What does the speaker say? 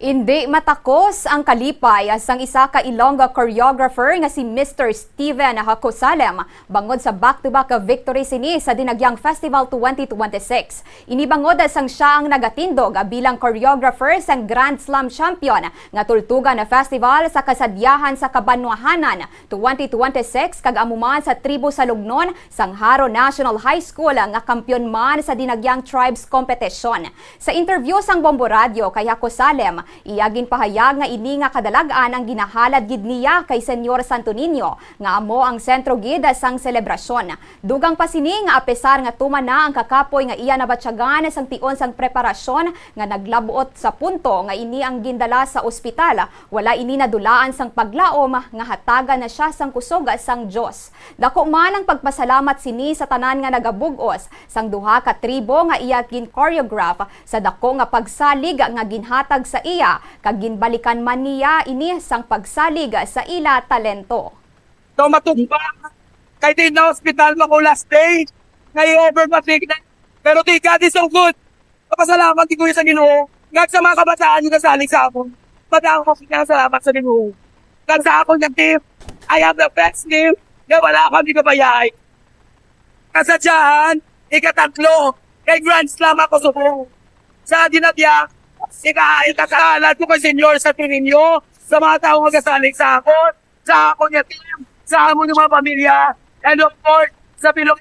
Indi matakos ang kalipay sang isa ka Ilonggo choreographer nga si Mr. Steven Hakosalem bangod sa back-to-back victory sini sa Dinagyang Festival 2026. Inibangod sang siya ang nagatindog bilang choreographer sang Grand Slam champion nga tultugan na festival sa kasadyahan sa Kabanwahanan 2026 kag amuman sa tribo sa Lugnon sang Haro National High School nga kampiyon man sa Dinagyang Tribes Competition. Sa interview sang Bombo Radio kay Hakosalem, iyagin pahayag nga ini nga kadalagan ang ginahalad gid niya kay Senyor Santo Niño nga amo ang sentro gid sang selebrasyon. Dugang pa sini nga apesar nga tuman na ang kakapoy nga iya nabatyagan sang tion sang preparasyon nga naglabuot sa punto nga ini ang gindala sa ospital, wala ini nadulaan sang paglaom nga hatagan na siya sang kusog sang Dios. Dako man ang pagpasalamat sini sa tanan nga nagabug-os sang duha ka tribo nga iya gin choreograph sa dako nga pagsalig nga ginhatag sa iya kag ginbalikan man niya ini sang pagsalig sa ila talento. So matumba kay din na hospital mo ko last day ngayon over matignan pero di God is so good. Papasalamat di ko sa Ginoo ngag sa mga kabataan yung nasalig sa ako. Padang ko salamat sa Ginoo kag sa ako ng team. I have the best team na wala kami kabayay kasadyahan ikatatlo kay Grand Slam ako sa Dinagyang. Ikakaalad ko kay Senyor sa Tininyo, sa mga taong magasalig sa ako niya team, sa amon ng mga pamilya, and of course, sa Pilong